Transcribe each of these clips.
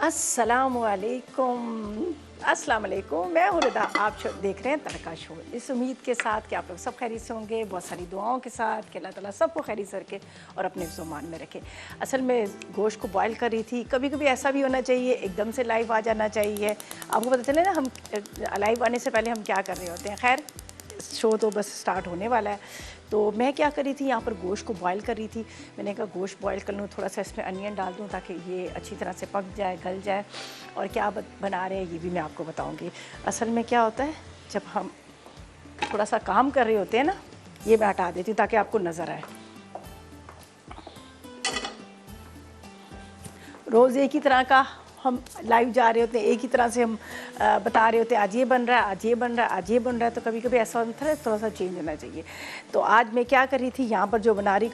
अस्सलाम वालेकुम। मैं हूँ रिदा, आप देख रहे हैं तड़का शो। इस उम्मीद के साथ कि आप लोग सब खैरियत से होंगे, बहुत सारी दुआओं के साथ कि अल्लाह ताला सबको खैरियत से रखे और अपने ज़ुबान में रखे। असल में गोश्त को बॉयल कर रही थी। कभी कभी ऐसा भी होना चाहिए, एकदम से लाइव आ जाना चाहिए। आपको पता चले ना हम लाइव आने से पहले हम क्या कर रहे होते हैं। खैर, शो तो बस स्टार्ट होने वाला है। तो मैं क्या कर रही थी, यहाँ पर गोश्त को बॉयल कर रही थी। मैंने कहा गोश्त बॉयल कर लूँ, थोड़ा सा इसमें अनियन डाल दूँ ताकि ये अच्छी तरह से पक जाए, गल जाए। और क्या बना रहे हैं ये भी मैं आपको बताऊँगी। असल में क्या होता है, जब हम थोड़ा सा काम कर रहे होते हैं ना, ये मैं हटा देती हूँ ताकि आपको नज़र आए। रोज़ एक ही तरह का हम लाइव जा रहे होते हैं, एक ही तरह से हम बता रहे होते हैं आज ये बन रहा है, आज ये बन रहा है, आज ये बन रहा है। तो कभी कभी ऐसा होता है थोड़ा सा चेंज होना चाहिए। तो आज मैं क्या कर रही थी, यहाँ पर जो बना रही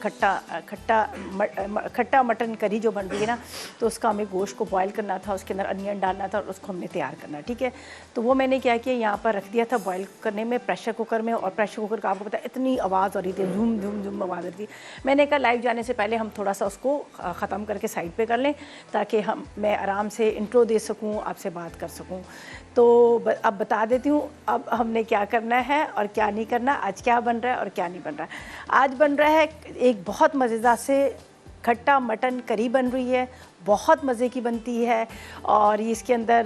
खट्टा मटन करी जो बन रही है ना, तो उसका हमें गोश्त को बॉयल करना था, उसके अंदर अनियन डालना था और उसको हमने तैयार करना। ठीक है, तो वो मैंने क्या किया, यहाँ पर रख दिया था बॉयल करने में प्रेशर कुकर में। और प्रेशर कुकर का आपको पता है इतनी आवाज़ हो रही थी, झूम झूम झूम आवाज़ हो रही थी। मैंने कहा लाइव जाने से पहले हम थोड़ा सा उसको ख़त्म करके साइड पर कर लें ताकि मैं आराम से इंट्रो दे सकूं, आपसे बात कर सकूं। तो अब बता देती हूँ अब हमने क्या करना है और क्या नहीं करना। आज क्या बन रहा है और क्या नहीं बन रहा है। आज बन रहा है एक बहुत मज़ेदार से खट्टा मटन करी बन रही है, बहुत मज़े की बनती है। और ये इसके अंदर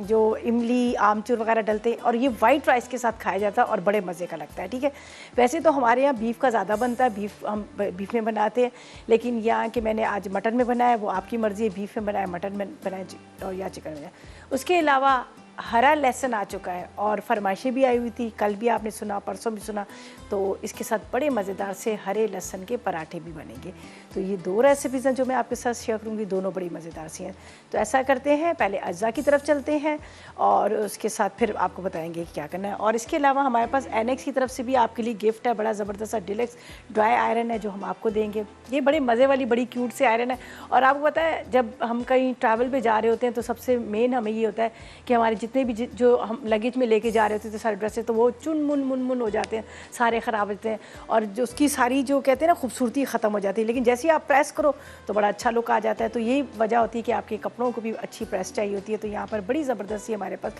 जो इमली आमचूर वगैरह डलते हैं और ये वाइट राइस के साथ खाया जाता है और बड़े मज़े का लगता है। ठीक है, वैसे तो हमारे यहाँ बीफ का ज़्यादा बनता है, हम बीफ में बनाते हैं, लेकिन यहाँ कि मैंने आज मटन में बनाया वो आपकी मर्ज़ी है, बीफ में बनाया, मटन में बनाया और या चिकन में बनाया। उसके अलावा हरा लहसुन आ चुका है और फरमाइशें भी आई हुई थी, कल भी आपने सुना, परसों भी सुना। तो इसके साथ बड़े मज़ेदार से हरे लहसुन के पराठे भी बनेंगे। तो ये दो रेसिपीज़ हैं जो मैं आपके साथ शेयर करूँगी, दोनों बड़ी मज़ेदार सी हैं। तो ऐसा करते हैं, पहले अज्जा की तरफ चलते हैं और उसके साथ फिर आपको बताएंगे कि क्या करना है। और इसके अलावा हमारे पास एनेक्स की तरफ से भी आपके लिए गिफ्ट है, बड़ा ज़बरदस्त सा डिलक्स ड्राई आयरन है जो हम आपको देंगे। ये बड़े मज़े वाली बड़ी क्यूट से आयरन है। और आपको पता है जब हम कहीं ट्रैवल पर जा रहे होते हैं तो सबसे मेन हमें ये होता है कि हमारे जितने भी जो हम लगेज में लेके जा रहे होते थे सारे ड्रेसेस, तो वो चुन मुन हो जाते हैं, सारे ख़राब होते हैं और जो उसकी सारी जो कहते हैं ना खूबसूरती ख़त्म हो जाती है। लेकिन जैसे ही आप प्रेस करो तो बड़ा अच्छा लुक आ जाता है। तो यही वजह होती है कि आपके कपड़ों को भी अच्छी प्रेस चाहिए होती है। तो यहाँ पर बड़ी ज़बरदस्ती हमारे पास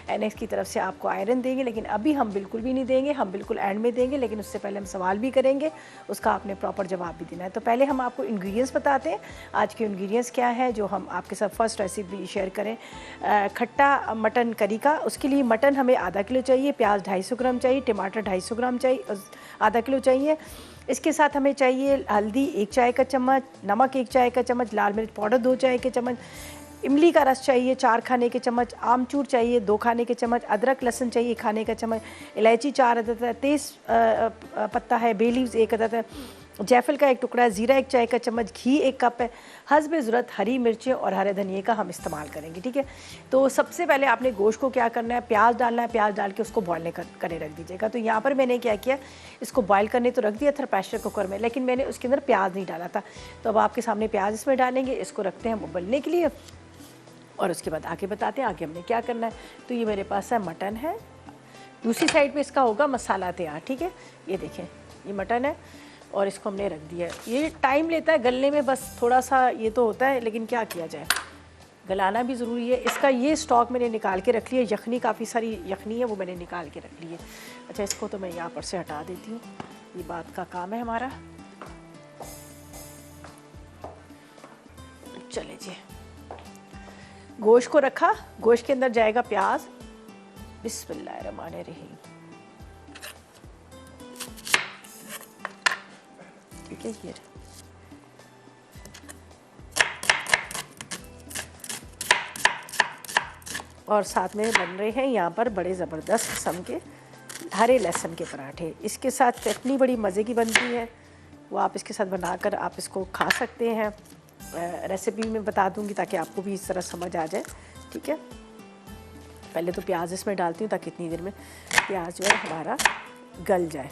एनेक्स की तरफ से आपको आयरन देंगे, लेकिन अभी हम बिल्कुल भी नहीं देंगे, हम बिल्कुल एंड में देंगे। लेकिन उससे पहले हम सवाल भी करेंगे, उसका आपने प्रॉपर जवाब भी देना है। तो पहले हम आपको इंग्रेडिएंट्स बताते हैं। आज के इंग्रेडिएंट्स क्या है जो हम आपके साथ फर्स्ट रेसिपी शेयर करें, खट्टा मटन करी का। उसके लिए मटन हमें आधा किलो चाहिए, प्याज 250 ग्राम चाहिए, टमाटर 250 ग्राम चाहिए, आधा किलो चाहिए। इसके साथ हमें चाहिए हल्दी 1 चाय का चम्मच, नमक 1 चाय का चम्मच, लाल मिर्च पाउडर 2 चाय के चम्मच, इमली का रस चाहिए 4 खाने के चम्मच, आमचूर चाहिए 2 खाने के चम्मच, अदरक लहसुन चाहिए 1 खाने का चम्मच, इलायची 4 अदद है, तेज़ पत्ता है, बे लीव्स 1 अदद है, जायफल का 1 टुकड़ा है, ज़ीरा 1 चाय का चम्मच, घी 1 कप है, हस्ब ज़रूरत हरी मिर्चें और हरे धनिए का हम इस्तेमाल करेंगे। ठीक है, तो सबसे पहले आपने गोश्त को क्या करना है, प्याज डालना है, प्याज डाल के उसको बॉयल करे रख दीजिएगा। तो यहाँ पर मैंने क्या किया, इसको बॉयल करने तो रख दिया था प्रेशर कुकर में, लेकिन मैंने उसके अंदर प्याज नहीं डाला था। तो अब आपके सामने प्याज इसमें डालेंगे, इसको रखते हैं उबलने के लिए और उसके बाद आगे बताते हैं आगे हमने क्या करना है। तो ये मेरे पास है मटन है, दूसरी साइड पे इसका होगा मसाला तैयार। ठीक है, ये देखें ये मटन है और इसको हमने रख दिया। ये टाइम लेता है गलने में, बस थोड़ा सा ये तो होता है, लेकिन क्या किया जाए, गलाना भी ज़रूरी है। इसका ये स्टॉक मैंने निकाल के रख लिया, यखनी काफ़ी सारी यखनी है वो मैंने निकाल के रख ली है। अच्छा, इसको तो मैं यहाँ पर से हटा देती हूँ, ये बात का काम है हमारा। चले जी, गोश्त को रखा, गोश्त के अंदर जाएगा प्याज, बिस्मिल्लाहिर्रहमानिर्रहीम। ठीक है, ये और साथ में बन रहे हैं यहाँ पर बड़े ज़बरदस्त किस्म के हरे लहसुन के पराठे। इसके साथ चटनी बड़ी मज़े की बनती है, वो आप इसके साथ बनाकर आप इसको खा सकते हैं। रेसिपी में बता दूंगी ताकि आपको भी इस तरह समझ आ जाए। ठीक है, पहले तो प्याज इसमें डालती हूँ ताकि इतनी देर में प्याज जो है हमारा गल जाए।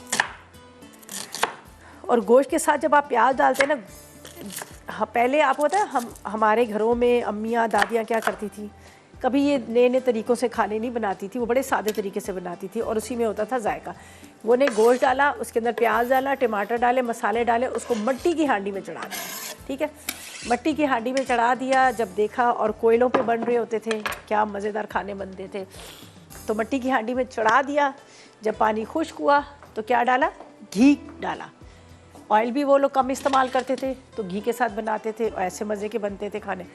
और गोश्त के साथ जब आप प्याज डालते हैं ना, पहले आपको पता है हमारे घरों में अम्मियाँ दादियाँ क्या करती थी, कभी ये नए नए तरीक़ों से खाने नहीं बनाती थी, वो बड़े सादे तरीके से बनाती थी और उसी में होता था जायका। वो ने गोश्त डाला, उसके अंदर प्याज डाला, टमाटर डाले, मसाले डाले, उसको मिट्टी की हांडी में चढ़ा दिया। ठीक है। मिट्टी की हांडी में चढ़ा दिया, जब देखा, और कोयलों पे बन रहे होते थे, क्या मज़ेदार खाने बनते थे। तो मिट्टी की हांडी में चढ़ा दिया, जब पानी खुश्क हुआ तो क्या डाला, घी डाला। ऑयल भी वो लोग कम इस्तेमाल करते थे, तो घी के साथ बनाते थे और ऐसे मज़े के बनते थे खाने,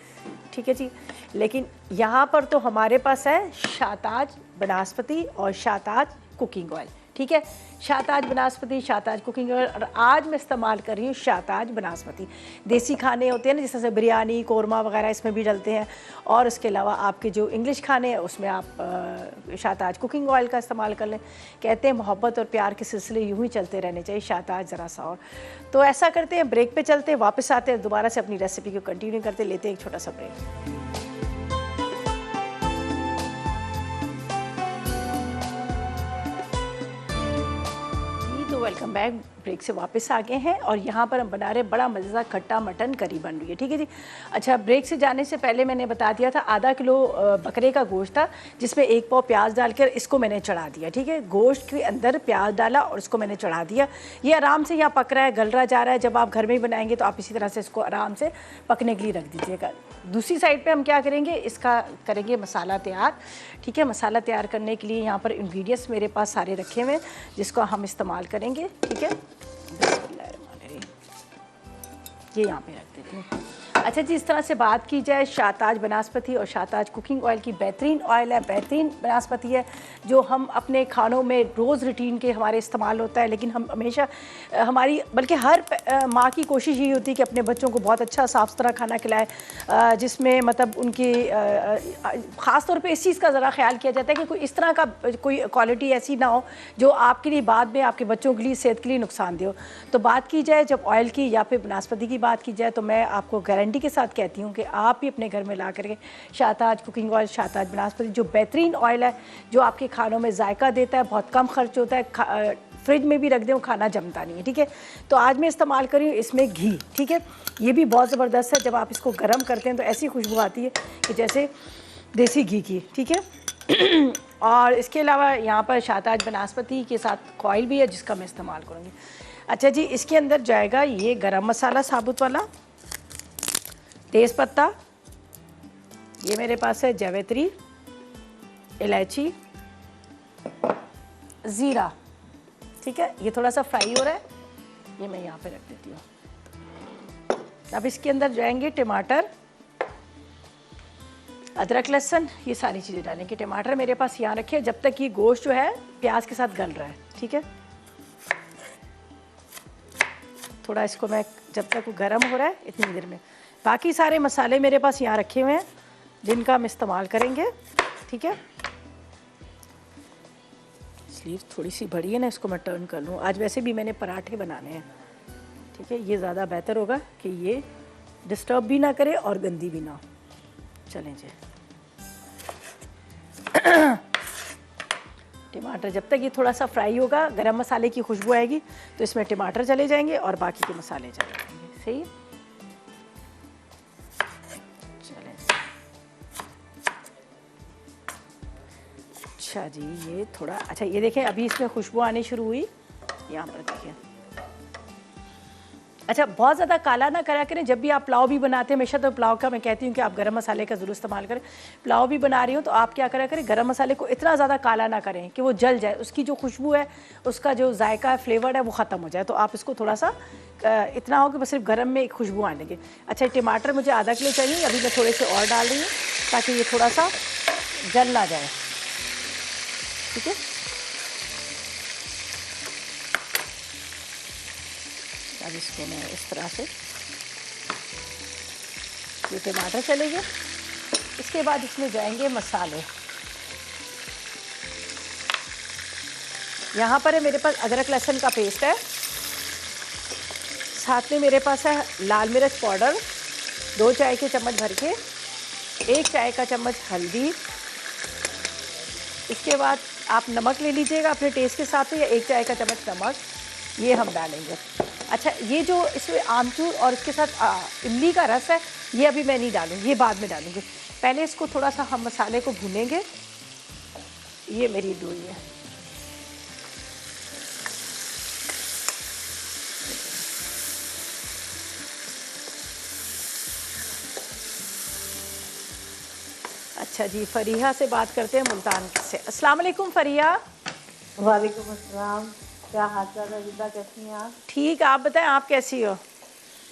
ठीक है जी। लेकिन यहाँ पर तो हमारे पास है शाहताज बनास्पति और शाहताज कुकिंग ऑयल, ठीक है। शाहताज बनास्पति, शाहताज कुकिंग ऑयल, और आज मैं इस्तेमाल कर रही हूँ शाहताज बनास्पति। देसी खाने होते हैं ना, जिस तरह से बिरयानी, कोरमा वगैरह इसमें भी डलते हैं, और इसके अलावा आपके जो इंग्लिश खाने हैं उसमें आप शाहताज कुकिंग ऑयल का इस्तेमाल कर लें। कहते हैं मोहब्बत और प्यार के सिलसिले यूँ ही चलते रहने चाहिए, शाहताज ज़रा सा और। तो ऐसा करते हैं, ब्रेक पे चलते हैं, वापस आते हैं, दोबारा से अपनी रेसिपी को कंटिन्यू करते, लेते हैं एक छोटा सा ब्रेक। Welcome back. ब्रेक से वापस आ गए हैं और यहाँ पर हम बना रहे बड़ा मज़ेदार खट्टा मटन करी बन रही है, ठीक है जी। अच्छा, ब्रेक से जाने से पहले मैंने बता दिया था आधा किलो बकरे का गोश्त था, जिसमें 1 पाव प्याज डालकर इसको मैंने चढ़ा दिया, ठीक है। गोश्त के अंदर प्याज डाला और इसको मैंने चढ़ा दिया। ये आराम से यहाँ पक रहा है, गल रहा जा रहा है। जब आप घर में ही बनाएंगे तो आप इसी तरह से इसको आराम से पकने के लिए रख दीजिएगा। दूसरी साइड पे हम क्या करेंगे, इसका करेंगे मसाला तैयार, ठीक है। मसाला तैयार करने के लिए यहाँ पर इंग्रेडिएंट्स मेरे पास सारे रखे हुए हैं, जिसको हम इस्तेमाल करेंगे, ठीक है। ये यहाँ पे रख देती हूँ। अच्छा जी, इस तरह से बात की जाए, शाहताज बनास्पति और शाहताज कुकिंग ऑयल की बेहतरीन ऑयल है, बेहतरीन बनास्पति है, जो हम अपने खानों में रोज़ रूटीन के हमारे इस्तेमाल होता है। लेकिन हम हमेशा हमारी, बल्कि हर माँ की कोशिश यही होती है कि अपने बच्चों को बहुत अच्छा साफ़ सुथरा खाना खिलाए, जिसमें मतलब उनकी ख़ास तौर पे इस चीज़ का ज़रा ख्याल किया जाता है कि कोई इस तरह का कोई क्वालिटी ऐसी ना हो जो आपके लिए बाद में आपके बच्चों के लिए, सेहत के लिए नुकसानदेह हो। तो बात की जाए जब ऑयल की या फिर बनास्पति की बात की जाए, तो मैं आपको गारंटी के साथ कहती हूँ कि आप भी अपने घर में ला करके शाहताज कुकिंग ऑयल, शाहताज बनास्पति, जो बेहतरीन ऑयल है, जो आपके खानों में जायका देता है, बहुत कम खर्च होता है, फ्रिज में भी रख दें खाना जमता नहीं है, ठीक है। तो आज मैं इस्तेमाल कर रही हूँ इसमें घी, ठीक है। ये भी बहुत ज़बरदस्त है, जब आप इसको गर्म करते हैं तो ऐसी खुशबू आती है कि जैसे देसी घी की, ठीक है। और इसके अलावा यहाँ पर शाहताज बनास्पति के साथ ऑयल भी है, जिसका मैं इस्तेमाल करूँगी। अच्छा जी, इसके अंदर जाएगा ये गरम मसाला साबुत वाला, तेज़ पत्ता, ये मेरे पास है जावित्री, इलायची, ज़ीरा, ठीक है। ये थोड़ा सा फ्राई हो रहा है, ये मैं यहाँ पे रख देती हूँ। अब इसके अंदर जाएंगे टमाटर, अदरक, लहसुन, ये सारी चीज़ें डालेंगे। टमाटर मेरे पास यहाँ रखे जब तक ये गोश्त जो है प्याज के साथ गल रहा है, ठीक है। थोड़ा इसको मैं, जब तक वो गर्म हो रहा है इतनी देर में, बाकी सारे मसाले मेरे पास यहाँ रखे हुए हैं जिनका हम इस्तेमाल करेंगे, ठीक है। स्लीव थोड़ी सी बड़ी है ना, इसको मैं टर्न कर लूँ। आज वैसे भी मैंने पराठे बनाने हैं, ठीक है। ये ज़्यादा बेहतर होगा कि ये डिस्टर्ब भी ना करे और गंदी भी ना हो। चलें जी। टमाटर जब तक ये थोड़ा सा फ्राई होगा, गरम मसाले की खुशबू आएगी तो इसमें टमाटर चले जाएंगे और बाकी के मसाले चले जाएंगे, सही है। अच्छा जी, ये थोड़ा, अच्छा ये देखें अभी इसमें खुशबू आनी शुरू हुई, यहाँ पर देखें। अच्छा, बहुत ज़्यादा काला ना करा करें। जब भी आप पुलाव भी बनाते हैं, हमेशा तो पुलाव का मैं कहती हूँ कि आप गरम मसाले का ज़रूर इस्तेमाल करें। पुलाव भी बना रही हो तो आप क्या करा करें, गरम मसाले को इतना ज़्यादा काला ना करें कि वो जल जाए, उसकी जो खुशबू है, उसका जो जायका है, फ्लेवर है, वो ख़त्म हो जाए। तो आप इसको थोड़ा सा इतना हो कि बस सिर्फ गरम में एक खुशबू आने लगे। अच्छा, टमाटर मुझे आधा किलो चाहिए, अभी मैं थोड़े से और डाल रही हूँ ताकि ये थोड़ा सा जल ना जाए, ठीक है। अब इसको मैं इस तरह से, ये टमाटर चले गए। इसके बाद इसमें जाएंगे मसाले। यहाँ पर है मेरे पास अदरक लहसुन का पेस्ट है, साथ में मेरे पास है लाल मिर्च पाउडर 2 चाय के चम्मच भर के, 1 चाय का चम्मच हल्दी। इसके बाद आप नमक ले लीजिएगा अपने टेस्ट के हिसाब से, या 1 चाय का चम्मच नमक, ये हम डालेंगे। अच्छा, ये जो इसमें आमचूर और इसके साथ इमली का रस है, ये अभी मैं नहीं डालूँगी, ये बाद में डालूँगी। पहले इसको थोड़ा सा हम मसाले को भूनेंगे। ये मेरी लोई है, अच्छा जी, फरीहा से बात करते हैं मुल्तान से। अस्सलाम वालेकुम फरीहा। वालेकुम अस्सलाम। क्या हाल चाल है रिदा, कैसी हैं आप? ठीक, आप बताएं, आप कैसी हो?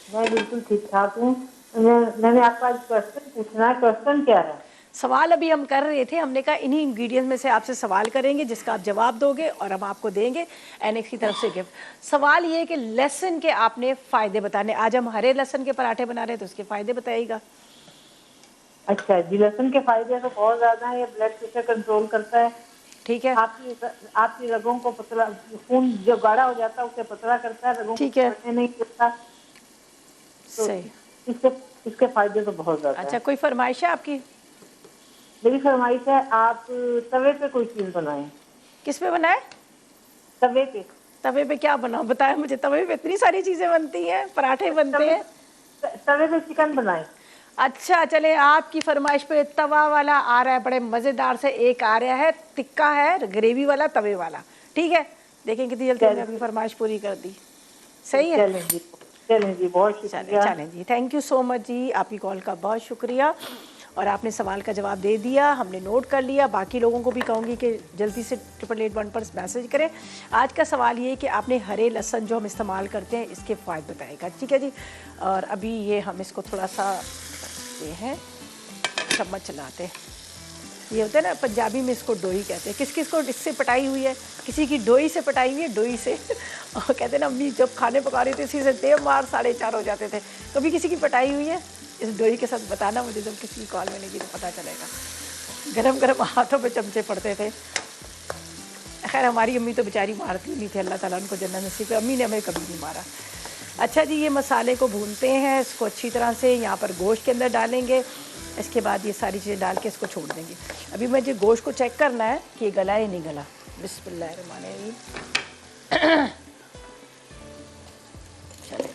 मैं बिल्कुल ठीक ठाक हूँ। मैंने आपको आज क्वेश्चन पूछना है। क्वेश्चन क्या है? सवाल अभी हम कर रहे थे, हमने कहा इन्हीं इंग्रेडिएंट्स में से आपसे सवाल करेंगे जिसका आप जवाब दोगे और हम आपको देंगे एनएक्स की तरफ से गिफ्ट। सवाल ये है कि लहसुन के आपने फ़ायदे बताने। आज हम हरे लहसुन के पराठे बना रहे हैं तो उसके फ़ायदे बताइएगा। अच्छा जी, लहसुन के फायदे तो बहुत ज्यादा है। ये ब्लड प्रेशर कंट्रोल करता है। ठीक है, आपकी रगों को पतला, खून जो गाढ़ा हो जाता है उसे पतला करता है, रगों को ठीक है, बढ़ने नहीं देता। तो सही। इससे इसके फायदे तो बहुत ज्यादा अच्छा, है। कोई फरमाइश है आपकी? मेरी फरमाइश है, आप तवे पे कोई चीज बनाएं। किस पे बनाए? तवे पे। तवे पे क्या बनाओ बताया मुझे। तवे पे इतनी सारी चीज़ें बनती हैं, पराठे बनते तवे हैं। तवे पे चिकन बनाएं। अच्छा चले, आपकी फरमाइश पे तवा वाला आ रहा है, बड़े मज़ेदार से एक आ रहा है, टिक्का है, ग्रेवी वाला, तवे वाला। ठीक है, देखें कितनी जल्दी हमने आपकी फरमाइश पूरी कर दी। सही है, चलें जी, चलें जी, बहुत चलें शुक्रिया। चलें जी, थैंक यू सो मच जी, आपकी कॉल का बहुत शुक्रिया। और आपने सवाल का जवाब दे दिया, हमने नोट कर लिया। बाकी लोगों को भी कहूँगी कि जल्दी से 8881 पर मैसेज करें। आज का सवाल ये है कि आपने हरे लहसुन जो हम इस्तेमाल करते हैं इसके फ़ायदे बताएगा। ठीक है जी। और अभी ये हम इसको थोड़ा सा ये है चम्मच चलाते हैं। ये होता है ना, पंजाबी में इसको डोई कहते हैं। किस किस को इससे पटाई हुई है? किसी की डोई से पटाई हुई है, डोई से। और कहते हैं ना, अम्मी जब खाने पका रही थी इसी से देव मार 4:30 हो जाते थे। कभी किसी की पटाई हुई है इस डोई के साथ? बताना मुझे, जब किसी की कॉल में नहीं तो पता चलेगा। गरम गरम हाथों पे चमचे पड़ते थे। खैर हमारी अम्मी तो बेचारी मारती नहीं थी, अल्लाह ताला उनको जन्नत नसीब करे। अम्मी ने हमें कभी नहीं मारा। अच्छा जी, ये मसाले को भूनते हैं, इसको अच्छी तरह से। यहाँ पर गोश्त के अंदर डालेंगे, इसके बाद ये सारी चीज़ें डाल के इसको छोड़ देंगे। अभी मुझे गोश्त को चेक करना है कि ये गला या नहीं गला। बिस्मिल्लाहिर्रहमानिर्रहीम। चलिए,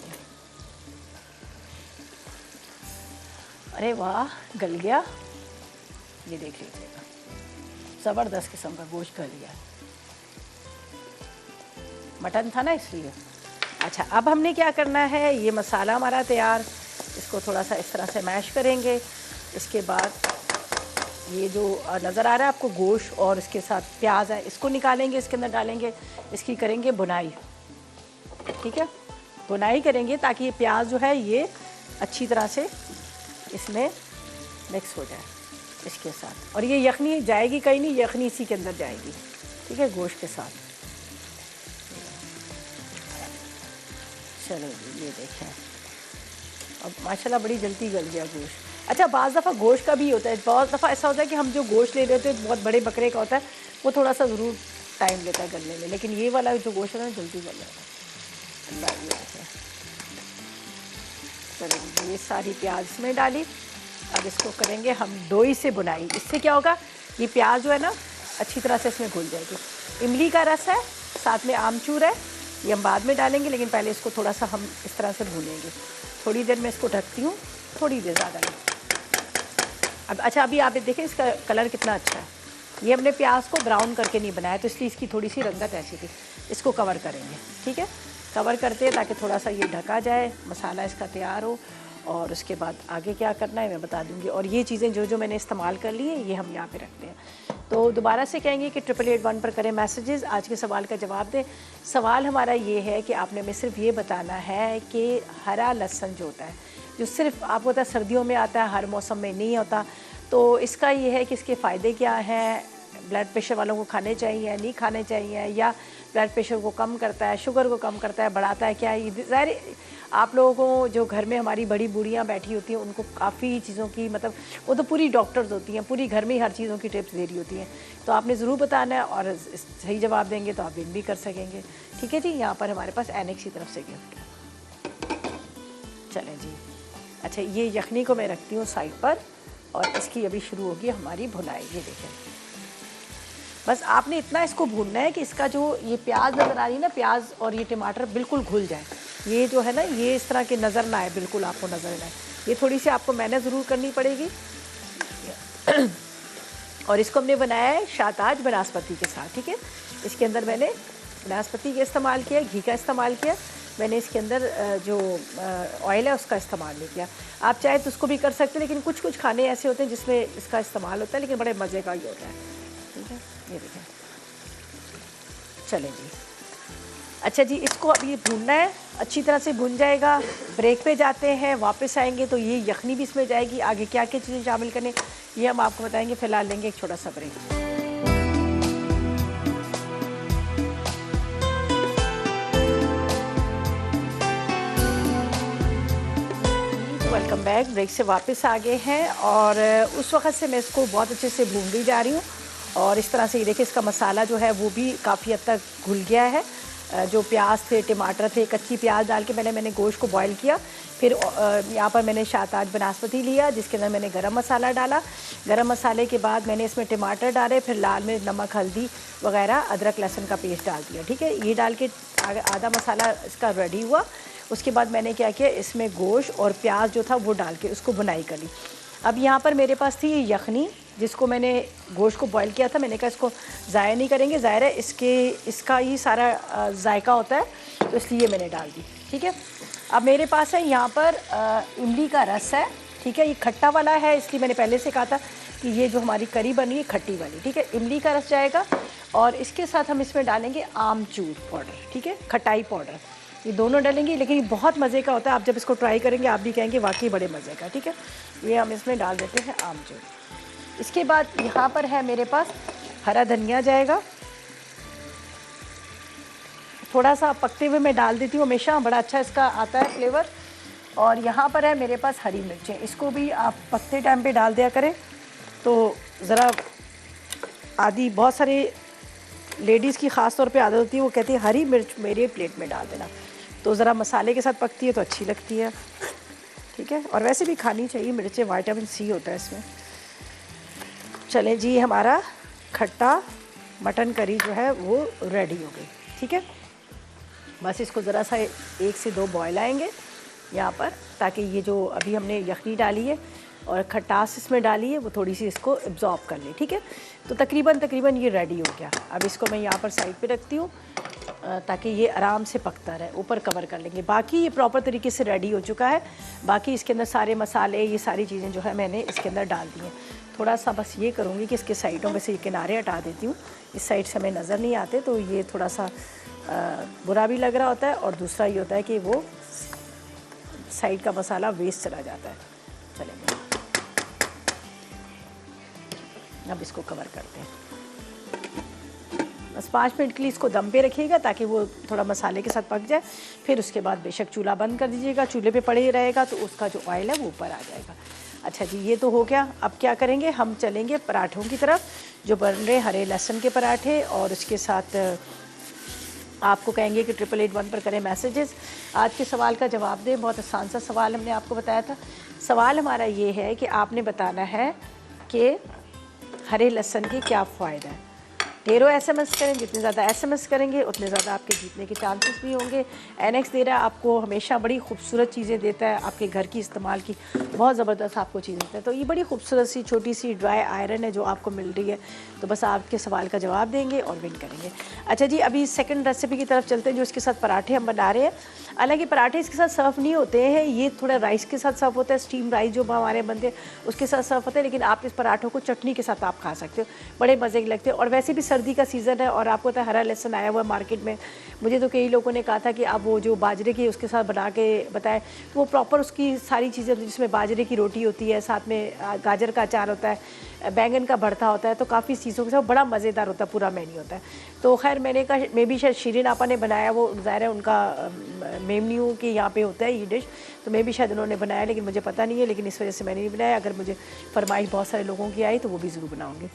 अरे वाह, गल गया। ये देख लीजिएगा, ज़बरदस्त किस्म का गोश्त गल गया। मटन था ना इसलिए। अच्छा, अब हमने क्या करना है, ये मसाला हमारा तैयार, इसको थोड़ा सा इस तरह से मैश करेंगे। इसके बाद ये जो नज़र आ रहा है आपको गोश्त और इसके साथ प्याज है, इसको निकालेंगे, इसके अंदर डालेंगे, इसकी करेंगे बुनाई। ठीक है, बुनाई करेंगे ताकि ये प्याज जो है ये अच्छी तरह से इसमें मिक्स हो जाए इसके साथ। और ये यखनी जाएगी कहीं नहीं, यखनी इसी के अंदर जाएगी। ठीक है, गोश्त के साथ। चलो ये देखें, अब माशाल्लाह बड़ी जल्दी गल गया गोश्त। अच्छा, बाज़ दफ़ा गोश्त का भी होता है, बहुत दफ़ा ऐसा होता है कि हम जो गोश्त ले लेते हैं बहुत बड़े बकरे का होता है, वो थोड़ा सा ज़रूर टाइम लेता है गलने में, लेकिन ये वाला जो गोश्त है ना जल्दी गल जाता है। अल्लाह ये देखें। चलो ये सारी प्याज इसमें डाली। अब इसको करेंगे हम डोई से बुनाई। इससे क्या होगा, ये प्याज जो है ना अच्छी तरह से इसमें घुल जाएगी। इमली का रस है, साथ में आमचूर है, ये हम बाद में डालेंगे, लेकिन पहले इसको थोड़ा सा हम इस तरह से भूनेंगे। थोड़ी देर में इसको ढकती हूँ, थोड़ी देर, ज़्यादा नहीं। अब अच्छा, अभी आप देखें इसका कलर कितना अच्छा है। ये हमने प्याज को ब्राउन करके नहीं बनाया, तो इसलिए इसकी थोड़ी सी रंगत ऐसी थी। इसको कवर करेंगे। ठीक है, कवर करते हैं ताकि थोड़ा सा ये ढका जाए, मसाला इसका तैयार हो। और उसके बाद आगे क्या करना है मैं बता दूंगी। और ये चीज़ें जो जो मैंने इस्तेमाल कर ली हैं ये हम यहाँ पे रखते हैं। तो दोबारा से कहेंगे कि 8881 पर करें मैसेजेस, आज के सवाल का जवाब दें। सवाल हमारा ये है कि आपने हमें सिर्फ ये बताना है कि हरा लहसुन जो होता है, जो सिर्फ आपको पता है सर्दियों में आता है, हर मौसम में नहीं होता, तो इसका ये है कि इसके फ़ायदे क्या हैं, ब्लड प्रेशर वालों को खाने चाहिए, नहीं खाने चाहिए, या ब्लड प्रेशर को कम करता है, शुगर को कम करता है, बढ़ाता है, क्या है। ज़ाहिर आप लोगों को जो घर में हमारी बड़ी बूढ़ियाँ बैठी होती हैं उनको काफ़ी चीज़ों की, मतलब वो तो पूरी डॉक्टर्स होती हैं, पूरी घर में ही हर चीज़ों की टिप्स दे रही होती हैं। तो आपने ज़रूर बताना है और सही जवाब देंगे तो आप विन भी कर सकेंगे। ठीक है जी, यहाँ पर हमारे पास एनेक्स की तरफ से गिफ्ट है। चलें जी। अच्छा, ये यखनी को मैं रखती हूँ साइड पर और इसकी अभी शुरू होगी हमारी भुनाई। ये देखें, बस आपने इतना इसको भूनना है कि इसका जो ये प्याज नज़र आ रही है ना, प्याज और ये टमाटर बिल्कुल घुल जाए। ये जो है ना, ये इस तरह के नज़र ना आए, बिल्कुल आपको नज़र ना आए। ये थोड़ी सी आपको मेहनत ज़रूर करनी पड़ेगी। और इसको हमने बनाया है शाहताज बनास्पति के साथ। ठीक है, इसके अंदर मैंने बनास्पति का इस्तेमाल किया, घी का इस्तेमाल किया। मैंने इसके अंदर जो ऑयल है उसका इस्तेमाल नहीं किया। आप चाहे तो उसको भी कर सकते हैं, लेकिन कुछ कुछ खाने ऐसे होते हैं जिसमें इसका इस्तेमाल होता है, लेकिन बड़े मज़े का ही होता है। ठीक है, ये देखें। चलें जी, अच्छा जी, इसको अभी भूनना है, अच्छी तरह से भून जाएगा। ब्रेक पे जाते हैं, वापस आएंगे तो ये यखनी भी इसमें जाएगी। आगे क्या क्या चीज़ें शामिल करने ये हम आपको बताएंगे। फ़िलहाल लेंगे एक छोटा सा ब्रेक। Welcome back. ब्रेक से वापस आ गए हैं और उस वक्त से मैं इसको बहुत अच्छे से भून दी जा रही हूँ और इस तरह से ये देखिए इसका मसाला जो है वो भी काफ़ी हद तक घुल गया है। जो प्याज थे, टमाटर थे, कच्ची प्याज डाल के मैंने गोश्त को बॉईल किया। फिर यहाँ पर मैंने शाहताज बनास्पति लिया जिसके अंदर मैंने गरम मसाला डाला। गरम मसाले के बाद मैंने इसमें टमाटर डाले, फिर लाल मिर्च, नमक, हल्दी वगैरह, अदरक लहसुन का पेस्ट डाल दिया। ठीक है, ये डाल के आधा मसाला इसका रेडी हुआ। उसके बाद मैंने क्या किया, इसमें गोश्त और प्याज जो था वो डाल के उसको बुनाई कर ली। अब यहाँ पर मेरे पास थी ये यखनी जिसको मैंने गोश्त को बॉईल किया था। मैंने कहा इसको ज़ाया नहीं करेंगे, ज़ाहिर है इसका ही सारा जायका होता है, तो इसलिए मैंने डाल दी। ठीक है, अब मेरे पास है यहाँ पर इमली का रस है। ठीक है, ये खट्टा वाला है, इसलिए मैंने पहले से कहा था कि ये जो हमारी करी बनी है खट्टी वाली। ठीक है, इमली का रस जाएगा और इसके साथ हम इसमें डालेंगे आमचूर पाउडर। ठीक है, खटाई पाउडर, ये दोनों डालेंगे, लेकिन ये बहुत मज़े का होता है। आप जब इसको ट्राई करेंगे आप भी कहेंगे वाकई बड़े मज़े का। ठीक है, ये हम इसमें डाल देते हैं आमचूर। इसके बाद यहाँ पर है मेरे पास हरा धनिया जाएगा, थोड़ा सा पकते हुए मैं डाल देती हूँ, हमेशा बड़ा अच्छा इसका आता है फ्लेवर। और यहाँ पर है मेरे पास हरी मिर्चें, इसको भी आप पकते टाइम पे डाल दिया करें तो ज़रा आदि बहुत सारे लेडीज़ की ख़ास तौर पे आदत होती है, वो कहती है हरी मिर्च मेरे प्लेट में डाल देना, तो ज़रा मसाले के साथ पकती है तो अच्छी लगती है। ठीक है, और वैसे भी खानी चाहिए मिर्चें, विटामिन सी होता है इसमें। चलें जी, हमारा खट्टा मटन करी जो है वो रेडी हो गई। ठीक है, बस इसको ज़रा सा 1 से 2 बॉयल आएंगे यहाँ पर, ताकि ये जो अभी हमने यखनी डाली है और खटास इसमें डाली है वो थोड़ी सी इसको एब्जॉर्ब कर ले। ठीक है, तो तकरीबन ये रेडी हो गया। अब इसको मैं यहाँ पर साइड पे रखती हूँ ताकि ये आराम से पकता रहे। ऊपर कवर कर लेंगे। बाकी ये प्रॉपर तरीके से रेडी हो चुका है। बाकी इसके अंदर सारे मसाले, ये सारी चीज़ें जो है मैंने इसके अंदर डाल दी हैं। थोड़ा सा बस ये करूँगी कि इसके साइडों में से ये किनारे हटा देती हूँ, इस साइड से हमें नज़र नहीं आते, तो ये थोड़ा सा बुरा भी लग रहा होता है और दूसरा ये होता है कि वो साइड का मसाला वेस्ट चला जाता है। चलेंगे, अब इसको कवर करते हैं। बस 5 मिनट के लिए इसको दम पे रखिएगा ताकि वो थोड़ा मसाले के साथ पक जाए। फिर उसके बाद बेशक चूल्हा बंद कर दीजिएगा, चूल्हे पे पड़े ही रहेगा तो उसका जो ऑयल है वो ऊपर आ जाएगा। अच्छा जी, ये तो हो गया। अब क्या करेंगे, हम चलेंगे पराठों की तरफ जो बन रहे हरे लहसुन के पराठे, और उसके साथ आपको कहेंगे कि 8881 पर करें मैसेजेस। आज के सवाल का जवाब दें। बहुत आसान सा सवाल हमने आपको बताया था। सवाल हमारा ये है कि आपने बताना है कि हरे लहसुन के क्या फ़ायदा है। ढेरों SMS करें, जितने ज़्यादा SMS करेंगे उतने ज़्यादा आपके जीतने के चांसेस भी होंगे। NX दे रहा है आपको, हमेशा बड़ी खूबसूरत चीज़ें देता है, आपके घर की इस्तेमाल की बहुत ज़बरदस्त आपको चीज़ देता है। तो ये बड़ी खूबसूरत सी छोटी सी ड्राई आयरन है जो आपको मिल रही है। तो बस आपके सवाल का जवाब देंगे और विन करेंगे। अच्छा जी, अभी सेकंड रेसिपी की तरफ चलते हैं जो इसके साथ पराठे हम बना रहे हैं। हालांकि पराठे इसके साथ सर्व नहीं होते हैं, ये थोड़ा राइस के साथ सर्व होता है, स्टीम राइस जो हमारे बनते हैं उसके साथ सर्व होता है। लेकिन आप इस पराठों को चटनी के साथ आप खा सकते हो, बड़े मज़े के लगते हैं। और वैसे भी सर्दी का सीज़न है और आपको पता है हरा लहसुन आया हुआ है मार्केट में। मुझे तो कई लोगों ने कहा था कि आप वो जो बाजरे की उसके साथ बना के बताएं, तो वो प्रॉपर उसकी सारी चीज़ें, जिसमें बाजरे की रोटी होती है, साथ में गाजर का अचार होता है, बैंगन का भरता होता है, तो काफ़ी चीज़ों के साथ बड़ा मज़ेदार होता है, पूरा मेन्यू होता है। तो खैर मैंने कहा मे भी शायद शीरिन आपा ने बनाया, वो ज़ाहिर है उनका मेन्यू के यहाँ पे होता है ये डिश, तो मे भी शायद उन्होंने बनाया, लेकिन मुझे पता नहीं है। लेकिन इस वजह से मैंने नहीं बनाया। अगर मुझे फरमाइश बहुत सारे लोगों की आई तो वो भी ज़रूर बनाऊँगी।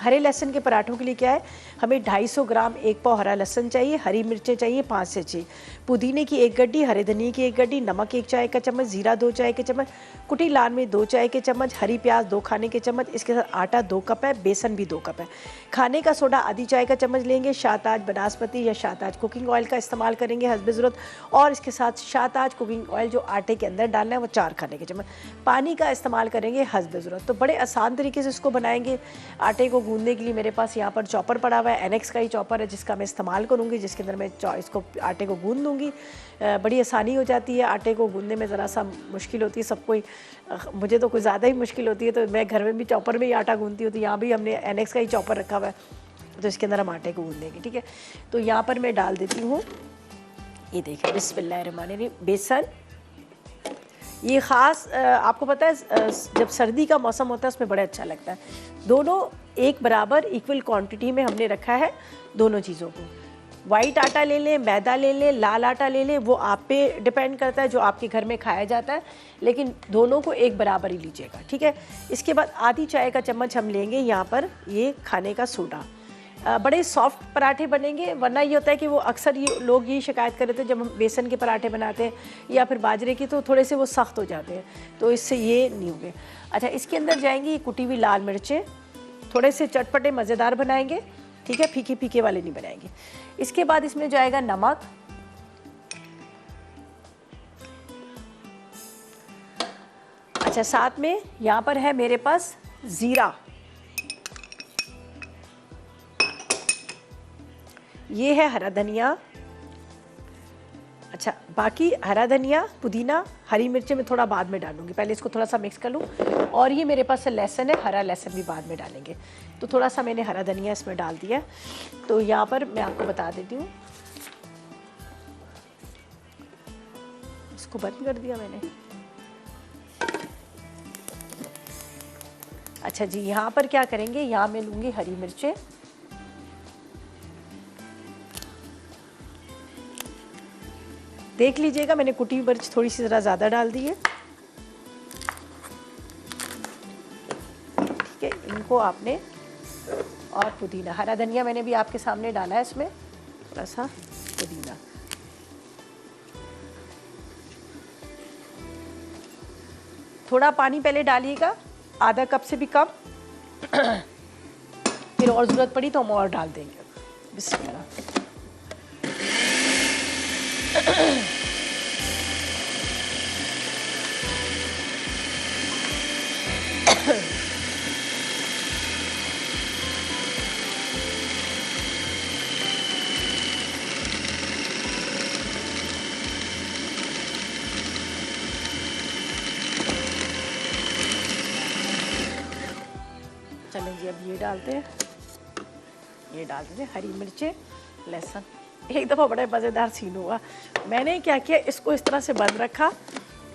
हरे लहसुन के पराठों के लिए क्या है, हमें 250 ग्राम 1 पाव हरा लहसुन चाहिए, हरी मिर्चें चाहिए 5 से 6, पुदीने की 1 गड्डी, हरे धनिए की 1 गड्डी, नमक 1 चाय का चम्मच, जीरा 2 चाय के चम्मच, कुटी लाल मिर्च 2 चाय के चम्मच, हरी प्याज 2 खाने के चम्मच, इसके साथ आटा 2 कप है, बेसन भी 2 कप है, खाने का सोडा आधी चाय का चम्मच लेंगे, शाहताज बनास्पति या शाहताज कुकिंग ऑयल का इस्तेमाल करेंगे हस्ब ज़रूरत, और इसके साथ शाहताज कुकिंग ऑयल जो आटे के अंदर डालना है वो 4 खाने के चम्मच, पानी का इस्तेमाल करेंगे हस्ब ज़रूरत। तो बड़े आसान तरीके से इसको बनाएंगे। आटे को गूंदने के लिए मेरे पास यहाँ पर चॉपर पड़ा हुआ है, एनएक्स का ही चॉपर है जिसका मैं इस्तेमाल करूँगी, जिसके अंदर मैं इसको आटे को गूंद दूँगी। बड़ी आसानी हो जाती है। आटे को गूंदने में ज़रा सा मुश्किल होती है सबको ही, मुझे तो कुछ ज़्यादा ही मुश्किल होती है, तो मैं घर में भी चॉपर में ही आटा गूंदती हूँ। तो यहाँ भी हमने एनएक्स का ही चॉपर रखा हुआ है, तो इसके अंदर हम आटे को गूंदेंगे। ठीक है, तो यहाँ पर मैं डाल देती हूँ, ये देखिए बिस्मिल्लाहिर्रहमानिर्रहीम, बेसन। ये ख़ास आपको पता है जब सर्दी का मौसम होता है उसमें बड़ा अच्छा लगता है। दोनों एक बराबर इक्वल क्वांटिटी में हमने रखा है दोनों चीज़ों को। वाइट आटा ले लें, मैदा ले लें, लाल आटा ले लें, वो आप पे डिपेंड करता है जो आपके घर में खाया जाता है, लेकिन दोनों को एक बराबर ही लीजिएगा। ठीक है, इसके बाद आधी चाय का चम्मच हम लेंगे यहाँ पर ये खाने का सोडा। बड़े सॉफ्ट पराठे बनेंगे, वरना ये होता है कि वो अक्सर ये लोग ये शिकायत कर रहे थे जब हम बेसन के पराठे बनाते हैं या फिर बाजरे की, तो थोड़े से वो सख्त हो जाते हैं, तो इससे ये नहीं होंगे। अच्छा, इसके अंदर जाएंगी ये कुटी हुई लाल मिर्चें, थोड़े से चटपटे मज़ेदार बनाएंगे। ठीक है, फीके फीके वाले नहीं बनाएंगे। इसके बाद इसमें जाएगा नमक, अच्छा साथ में यहाँ पर है मेरे पास ज़ीरा, ये है हरा धनिया। अच्छा, बाकी हरा धनिया, पुदीना, हरी मिर्चें मैं थोड़ा बाद में डालूंगी, पहले इसको थोड़ा सा मिक्स कर लूँ। और ये मेरे पास लहसुन है, हरा लहसुन भी बाद में डालेंगे। तो थोड़ा सा मैंने हरा धनिया इसमें डाल दिया। तो यहाँ पर मैं आपको बता देती हूँ, इसको बंद कर दिया मैंने। अच्छा जी, यहाँ पर क्या करेंगे, यहाँ मैं लूँगी हरी मिर्चें, देख लीजिएगा मैंने कुटी हुई मिर्च थोड़ी सी ज़रा ज़्यादा डाल दी है। ठीक है, इनको आपने, और पुदीना, हरा धनिया मैंने भी आपके सामने डाला है, इसमें थोड़ा सा पुदीना। थोड़ा पानी पहले डालिएगा, आधा कप से भी कम, फिर और ज़रूरत पड़ी तो हम और डाल देंगे। बिस्मिल्लाह। चलें जी, अब ये डालते हैं, ये डाल देते हैं हरी मिर्चें, लहसुन। एक दफ़ा बड़ा मज़ेदार सीन हुआ, मैंने क्या किया, इसको इस तरह से बंद रखा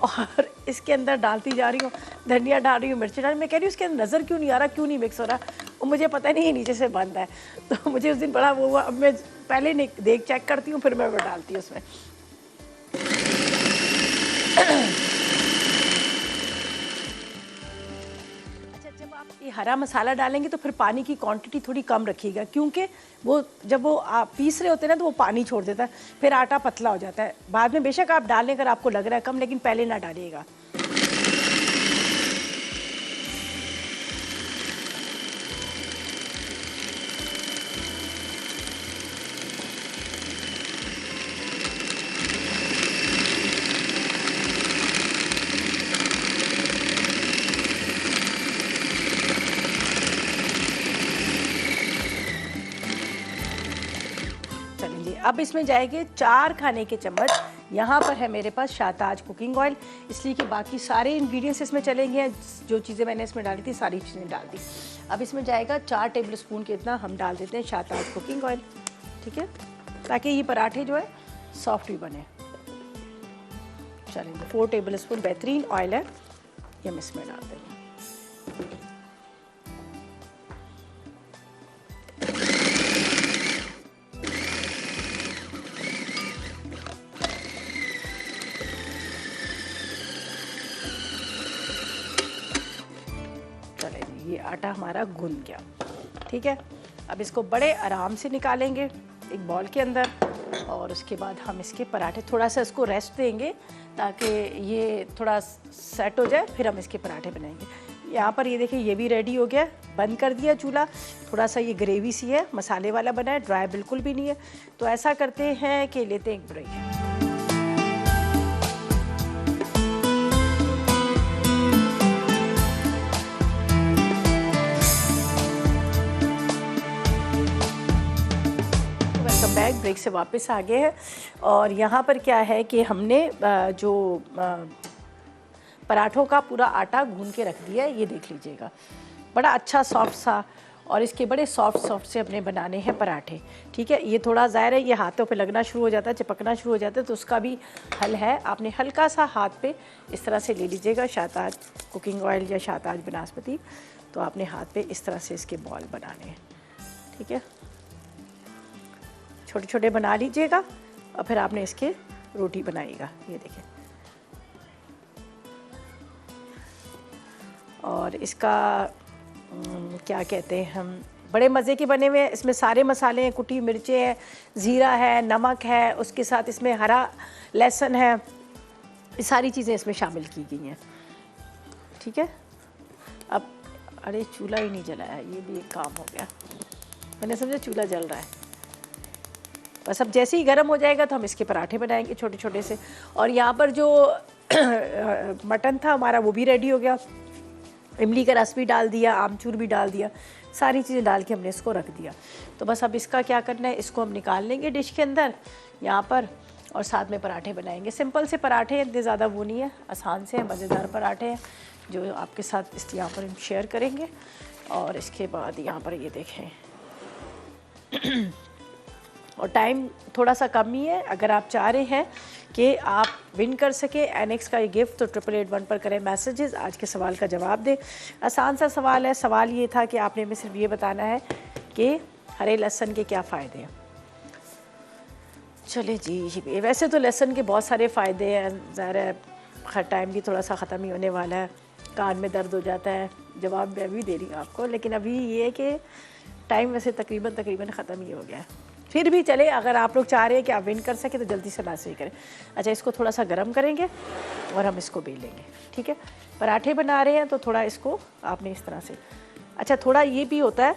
और इसके अंदर डालती जा रही हूँ, धनिया डाल रही हूँ, मिर्ची डाल रही हूँ। मैं कह रही हूँ इसके अंदर नज़र क्यों नहीं आ रहा, क्यों नहीं मिक्स हो रहा, और मुझे पता नहीं है नीचे से बंद है। तो मुझे उस दिन बड़ा वो हुआ। अब मैं पहले नहीं देख चेक करती हूँ, फिर मैं वो डालती हूँ उसमें। ये हरा मसाला डालेंगे तो फिर पानी की क्वांटिटी थोड़ी कम रखिएगा, क्योंकि वो जब वो आप पीस रहे होते हैं ना तो वो पानी छोड़ देता है, फिर आटा पतला हो जाता है। बाद में बेशक आप डालें अगर आपको लग रहा है कम, लेकिन पहले ना डालिएगा। अब इसमें जाएंगे 4 खाने के चम्मच। यहाँ पर है मेरे पास शाहताज कुकिंग ऑयल, इसलिए कि बाकी सारे इंग्रेडिएंट्स इसमें चलेंगे, जो चीज़ें मैंने इसमें डाली थी सारी चीज़ें डाल दी। अब इसमें जाएगा 4 टेबल स्पून के इतना हम डाल देते हैं शाहताज कुकिंग ऑयल। ठीक है, ताकि ये पराठे जो है सॉफ्ट भी बने। चलेंगे 4 टेबल स्पून बेहतरीन ऑयल है, ये हम इसमें डाल देंगे। ये आटा हमारा गूंद गया। ठीक है, अब इसको बड़े आराम से निकालेंगे एक बॉल के अंदर, और उसके बाद हम इसके पराठे, थोड़ा सा इसको रेस्ट देंगे ताकि ये थोड़ा सेट हो जाए, फिर हम इसके पराठे बनाएंगे। यहाँ पर ये देखिए, ये भी रेडी हो गया, बंद कर दिया चूल्हा। थोड़ा सा ये ग्रेवी सी है, मसाले वाला बना है, ड्राई बिल्कुल भी नहीं है। तो ऐसा करते हैं कि लेते हैं एक ब्रेक। ब्रेक से वापस आ गए हैं और यहाँ पर क्या है कि हमने जो पराठों का पूरा आटा गूंद के रख दिया है, ये देख लीजिएगा, बड़ा अच्छा सॉफ्ट सा, और इसके बड़े सॉफ्ट से अपने बनाने हैं पराठे। ठीक है, ये थोड़ा ज़ाहिर है ये हाथों पे लगना शुरू हो जाता है, चिपकना शुरू हो जाता है, तो उसका भी हल है। आपने हल्का सा हाथ पे इस तरह से ले लीजिएगा, शाहताज कुकिंग ऑयल या शाहताज बनास्पति, तो आपने हाथ पे इस तरह से इसके बॉल बनाने हैं। ठीक है, छोटे छोटे बना लीजिएगा और फिर आपने इसके रोटी बनाइएगा, ये देखिए। और इसका क्या कहते हैं हम, बड़े मज़े के बने हुए हैं। इसमें सारे मसाले हैं, कुटी मिर्चें हैं, ज़ीरा है, नमक है, उसके साथ इसमें हरा लहसुन है, ये सारी चीज़ें इसमें शामिल की गई हैं। ठीक है, अब अरे चूल्हा ही नहीं जलाया, ये भी एक काम हो गया, मैंने समझा चूल्हा जल रहा है। बस अब जैसे ही गर्म हो जाएगा तो हम इसके पराठे बनाएंगे छोटे छोटे से। और यहाँ पर जो मटन था हमारा वो भी रेडी हो गया, इमली का रस भी डाल दिया, आमचूर भी डाल दिया, सारी चीज़ें डाल के हमने इसको रख दिया। तो बस अब इसका क्या करना है, इसको हम निकाल लेंगे डिश के अंदर यहाँ पर, और साथ में पराठे बनाएंगे। सिंपल से पराठे हैं, इतने ज़्यादा वो नहीं है, आसान से मज़ेदार पराठे हैं जो आपके साथ इस यहाँ पर हम शेयर करेंगे। और इसके बाद यहाँ पर ये देखें और टाइम थोड़ा सा कम ही है, अगर आप चाह रहे हैं कि आप विन कर सके एनेक्स का ये गिफ्ट, तो 8881 पर करें मैसेजेस, आज के सवाल का जवाब दें। आसान सा सवाल है, सवाल ये था कि आपने हमें सिर्फ ये बताना है कि हरे लहसुन के क्या फ़ायदे हैं। चले जी, वैसे तो लहसुन के बहुत सारे फ़ायदे हैं, ज़ाहिर है हर टाइम भी थोड़ा सा ख़त्म ही होने वाला है, कान में दर्द हो जाता है, जवाब मैं भी दे रही हूँ आपको, लेकिन अभी ये है कि टाइम वैसे तकरीबन ख़त्म ही हो गया है। फिर भी चले, अगर आप लोग चाह रहे हैं कि आप विन कर सके तो जल्दी से मैसेज करें। अच्छा, इसको थोड़ा सा गर्म करेंगे और हम इसको बेलेंगे। ठीक है, पराठे बना रहे हैं तो थोड़ा इसको आपने इस तरह से, अच्छा थोड़ा ये भी होता है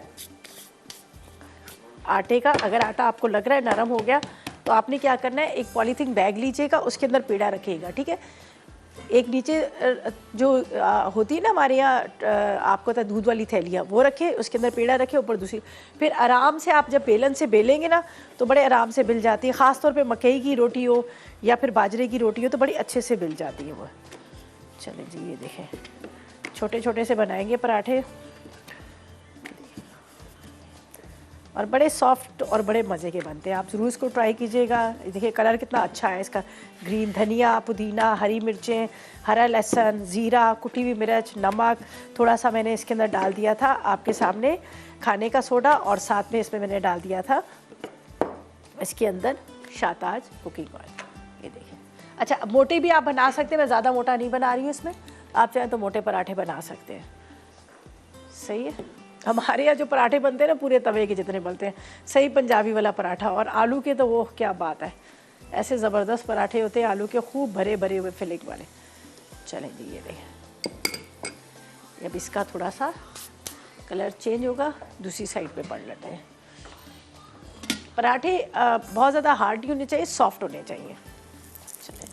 आटे का, अगर आटा आपको लग रहा है नरम हो गया तो आपने क्या करना है, एक पॉलीथीन बैग लीजिएगा, उसके अंदर पेड़ा रखिएगा। ठीक है, एक नीचे जो होती है ना हमारे यहाँ, आपको पता है दूध वाली थैलियाँ, वो रखे, उसके अंदर पेड़ा रखे, ऊपर दूसरी, फिर आराम से आप जब बेलन से बेलेंगे ना तो बड़े आराम से बिल जाती है। ख़ास तौर पे मकई की रोटी हो या फिर बाजरे की रोटी हो तो बड़ी अच्छे से बिल जाती है वो। चलें जी, ये देखें, छोटे छोटे से बनाएंगे पराठे और बड़े सॉफ्ट और बड़े मज़े के बनते हैं। आप ज़रूर इसको ट्राई कीजिएगा। देखिए कलर कितना अच्छा है इसका, ग्रीन, धनिया, पुदीना, हरी मिर्चें, हरा लहसुन, ज़ीरा, कुटी हुई मिर्च, नमक, थोड़ा सा मैंने इसके अंदर डाल दिया था आपके सामने खाने का सोडा, और साथ में इसमें मैंने डाल दिया था इसके अंदर शाहताज कुकिंग ऑयल। ये देखिए, अच्छा मोटे भी आप बना सकते हैं, मैं ज़्यादा मोटा नहीं बना रही हूँ इसमें, आप चाहें तो मोटे पराठे बना सकते हैं। सही है, हमारे यहाँ जो पराठे बनते हैं ना पूरे तवे के जितने बनते हैं, सही पंजाबी वाला पराठा। और आलू के तो वो क्या बात है, ऐसे ज़बरदस्त पराठे होते हैं आलू के, खूब भरे भरे हुए फिलिंग वाले। चलें जी, ये देखिए, अब इसका थोड़ा सा कलर चेंज होगा, दूसरी साइड पे पढ़ लेते हैं। पराठे बहुत ज़्यादा हार्ड नहीं होने चाहिए, सॉफ्ट होने चाहिए। चलें ये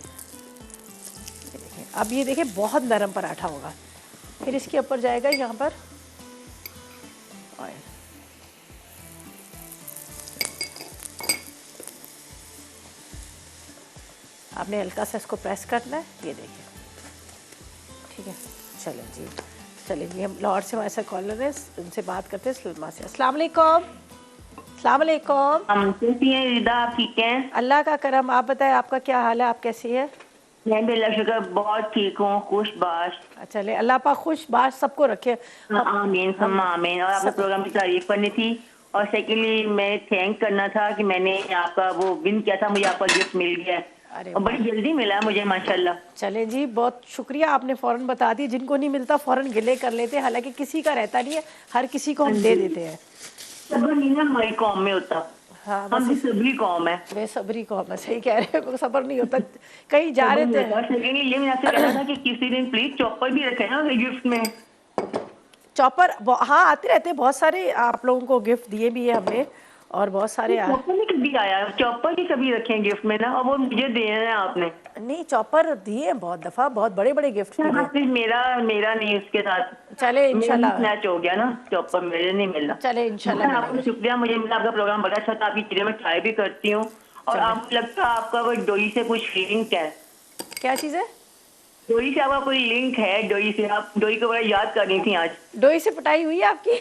देखिए, अब ये देखिए बहुत नरम पराठा होगा। फिर इसके ऊपर जाएगा यहाँ पर ऑयल, आपने हल्का सा इसको प्रेस करना है, ये देखिए। ठीक है, चलें जी, चलें जी, हम लाहौर से हमारे साथ कॉलर है, उनसे बात करते हैं। सलमा से, अस्सलाम वालेकुम। अस्सलाम वालेकुम। हम कैसी हैं रिदा, आप ठीक हैं? अल्लाह का करम, आप बताएं आपका क्या हाल है, आप कैसी है? मैं भी अल्लाह शुक्र बहुत ठीक हूँ, खुशबाश। चले, अल्लाह पाक खुश बाश सबको रखे। आमीन सम्मा आमीन। और आपके प्रोग्राम की तारीफ करनी थी, और सेकेंडली मैं थैंक करना था कि मैंने आपका वो विन किया था, मुझे आपका गिफ्ट मिल गया अरे और बड़ी जल्दी मिला मुझे, माशाल्लाह। चले जी, बहुत शुक्रिया, आपने फ़ौरन बता दी। जिनको नहीं मिलता फ़ौरन गिले कर लेते हैं, हालांकि किसी का रहता नहीं है, हर किसी को हम दे देते हैं। सब्र नहीं ना हमारी कौम में होता। हाँ, हम भी सबरी कौम है, बेसब्री को हम सही कह रहे हैं, सब्र नहीं होता, कहीं जा रहे थे। सेकेंडली ये मैं आपसे कहना था कि किसी दिन प्लीज चॉपर भी रखे ना गिफ्ट में। चॉपर, हाँ आते रहते हैं बहुत सारे, आप लोगों को गिफ्ट दिए भी है हमने, और बहुत सारे चॉपर नहीं कभी आया, चॉपर ही कभी रखे हैं गिफ्ट में ना, और वो मुझे दिए हैं आपने। नहीं, चॉपर दिए हैं बहुत दफ़ा, बहुत बड़े बड़े गिफ्ट दिए। फिर मेरा नहीं उसके साथ, चले इंशाल्लाह मैच हो गया ना, चॉपर मेरे नहीं मिला। चले इंशाल्लाह आपका मिलेगा। शुक्रिया, मुझे मिला, आपका प्रोग्राम बड़ा अच्छा था, आपकी चीजें मैं ट्राई भी करती हूँ। और चलो। आपको लगता है आपका वो डोई से कुछ लिंक है? क्या चीज़ है? डोई से आपका कोई लिंक है? डोई से आप डोई को बड़ा याद कर रही थी आज। डोई से पिटाई हुई है आपकी?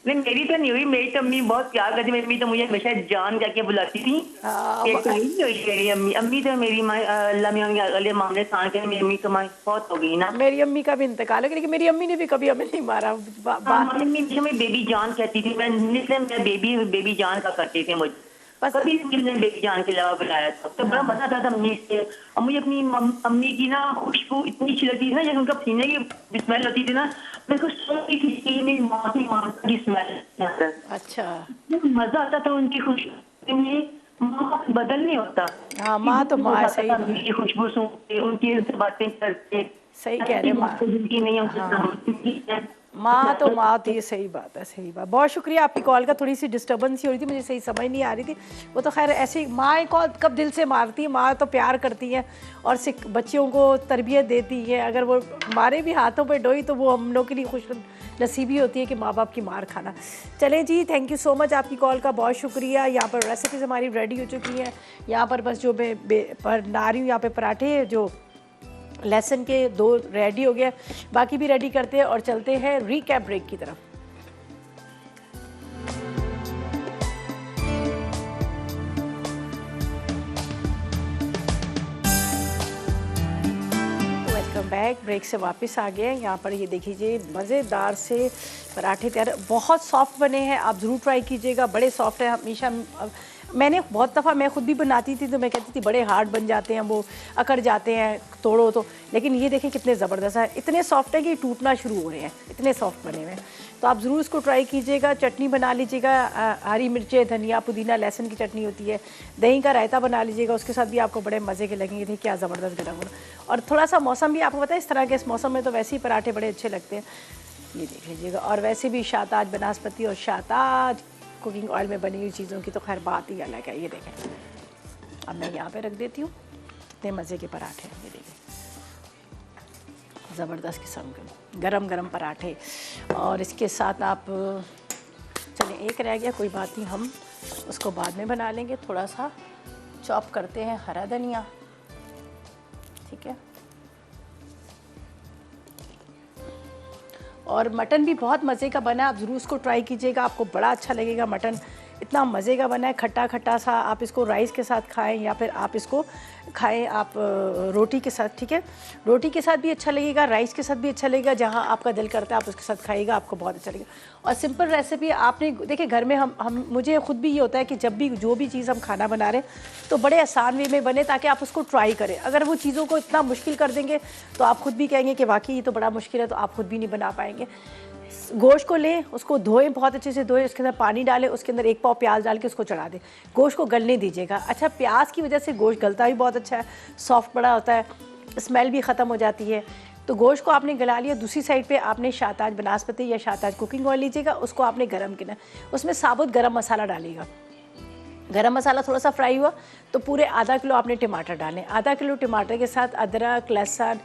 नहीं, मेरी तो नहीं हुई, मेरी तो अम्मी बहुत प्यार करती, मेरी अम्मी तो मुझे हमेशा जान करके बुलाती थी। हाँ, एक नहीं हुई मेरी अम्मी, अम्मी तो मेरी माँ अल्लाह मियाँ अगले मामले सांस के मेरी अम्मी तो माँ बहुत हो गई ना। मेरी अम्मी का भी इंतकाल है, लेकिन मेरी अम्मी ने भी कभी हमें नहीं मारा। बात मम्मी हमें बेबी जान कहती थी, मैं बेबी जान का करती थी मुझे, बस कभी मैंने बेबी जान के अलावा बुलाया था, तो बड़ा मजा आता था अम्मी से। और मुझे अपनी अम्मी की ना खुशबू इतनी अच्छी लगती थी ना, जब उनका पसीने की स्मेल होती थी ना, मेरे को सोचती थी कि मेरी माँ की स्मेल। अच्छा। मजा आता था उनकी खुशबू में, माँ का बदल नहीं होता। हाँ, माँ तो माँ, सही उनकी खुशबू सुनते, उनकी उनसे बातें करते, सही कह रहे माँ। जिनकी नहीं माँ तो माँ होती है, सही बात है, सही बात। बहुत शुक्रिया, आपकी कॉल का थोड़ी सी डिस्टर्बेंस ही हो रही थी, मुझे सही समझ नहीं आ रही थी। वो तो खैर ऐसी माँ कॉल कब दिल से मारती है, माँ तो प्यार करती है और बच्चियों को तरबियत देती है। अगर वो हमारे भी हाथों पे डोई तो वो हम लोग के लिए खुश नसीबी होती है कि माँ बाप की मार खाना। चलें जी, थैंक यू सो मच आपकी कॉल का, बहुत शुक्रिया। यहाँ पर रेसिपीज़ हमारी रेडी हो चुकी हैं। यहाँ पर बस जो मैं बना रही हूँ, यहाँ पे पराठे जो लहसुन के 2 रेडी हो गया, बाकी भी रेडी करते हैं और चलते हैं रीकैप ब्रेक की तरफ। वेलकम बैक, ब्रेक से वापस आ गए। यहाँ पर ये देखिए मज़ेदार से पराठे तैयार, बहुत सॉफ्ट बने हैं, आप ज़रूर ट्राई कीजिएगा। बड़े सॉफ्ट है, हमेशा मैंने बहुत दफ़ा मैं खुद भी बनाती थी तो मैं कहती थी बड़े हार्ड बन जाते हैं, वो अकड़ जाते हैं तोड़ो तो, लेकिन ये देखें कितने ज़बरदस्त है, इतने सॉफ्ट है कि टूटना शुरू हो रहे हैं, इतने सॉफ्ट बने हुए हैं। तो आप ज़रूर इसको ट्राई कीजिएगा। चटनी बना लीजिएगा, हरी मिर्चें, धनिया, पुदीना, लहसुन की चटनी होती है, दही का रायता बना लीजिएगा, उसके साथ भी आपको बड़े मज़े के लगेंगे। थे क्या ज़बरदस्त गरम गरम। और थोड़ा सा मौसम भी आपको पता है, इस तरह के इस मौसम में तो वैसे ही पराठे बड़े अच्छे लगते हैं, ये देख लीजिएगा। और वैसे भी शाहताज बनास्पति और शाहताज कुकिंग ऑयल में बनी हुई चीज़ों की तो खैर बात ही अलग है। ये देखें, अब मैं यहाँ पे रख देती हूँ, कितने मज़े के पराठे हैं, ये देखें, ज़बरदस्त किस्म के गरम गरम पराठे। और इसके साथ आप चलें, एक रह गया, कोई बात नहीं, हम उसको बाद में बना लेंगे। थोड़ा सा चॉप करते हैं हरा धनिया, ठीक है। और मटन भी बहुत मज़े का बना है, आप ज़रूर उसको ट्राई कीजिएगा, आपको बड़ा अच्छा लगेगा। मटन इतना मज़े का बना है, खट्टा खट्टा सा। आप इसको राइस के साथ खाएं या फिर आप इसको खाएं आप रोटी के साथ, ठीक है। रोटी के साथ भी अच्छा लगेगा, राइस के साथ भी अच्छा लगेगा, जहां आपका दिल करता है आप उसके साथ खाइएगा, आपको बहुत अच्छा लगेगा। और सिंपल रेसिपी आपने देखिए, घर में हम मुझे खुद भी ये होता है कि जब भी जो भी चीज़ हम खाना बना रहे हैं तो बड़े आसान वे में बने, ताकि आप उसको ट्राई करें। अगर वो चीज़ों को इतना मुश्किल कर देंगे तो आप खुद भी कहेंगे कि वाकई ये तो बड़ा मुश्किल है, तो आप खुद भी नहीं बना पाएंगे। गोश्त को लें, उसको धोएं, बहुत अच्छे से धोएं, उसके अंदर पानी डालें, उसके अंदर 1 पाव प्याज डाल के उसको चढ़ा दें, गोश्त को गलने दीजिएगा। अच्छा, प्याज की वजह से गोश्त गलता भी बहुत अच्छा है, सॉफ्ट बड़ा होता है, स्मेल भी ख़त्म हो जाती है। तो गोश्त को आपने गला लिया, दूसरी साइड पे आपने शाहताज बनास्पति या शाहताज कुकिंग ऑयल लीजिएगा, उसको आपने गरम करना, उसमें साबुत गरम मसाला डालिएगा। गरम मसाला थोड़ा सा फ्राई हुआ तो पूरे आधा किलो आपने टमाटर डालें, आधा किलो टमाटर के साथ अदरक, लहसुन,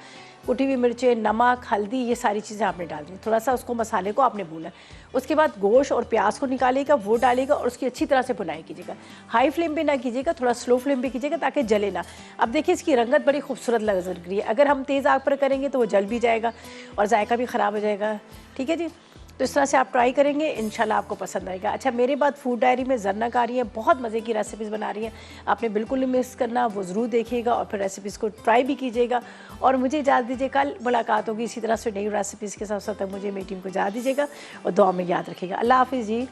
कुटी हुई मिर्चें, नमक, हल्दी, ये सारी चीज़ें आपने डाल दी। थोड़ा सा उसको मसाले को आपने भूना, उसके बाद गोश्त और प्याज को निकालिएगा, वो डालिएगा और उसकी अच्छी तरह से भुनाई कीजिएगा। हाई फ्लेम पे ना कीजिएगा, थोड़ा स्लो फ्लेम पे कीजिएगा ताकि जले ना। अब देखिए इसकी रंगत बड़ी खूबसूरत लग रही है, अगर हम तेज़ आग पर करेंगे तो वो जल भी जाएगा और जायका भी ख़राब हो जाएगा, ठीक है जी। तो इस तरह से आप ट्राई करेंगे, इंशाल्लाह आपको पसंद आएगा। अच्छा, मेरे बाद फूड डायरी में जरनक आ रही है, बहुत मज़े की रेसिपीज़ बना रही हैं, आपने बिल्कुल नहीं मिस करना, वो ज़रूर देखिएगा और फिर रेसिपीज़ को ट्राई भी कीजिएगा। और मुझे इजाज़त दीजिए, कल मुलाकात होगी इसी तरह से नई रेसिपीज़ के साथ। तक मुझे मेरी टीम को इजाज़त दीजिएगा और दुआ में याद रखिएगा। अल्लाह हाफिज़ जी।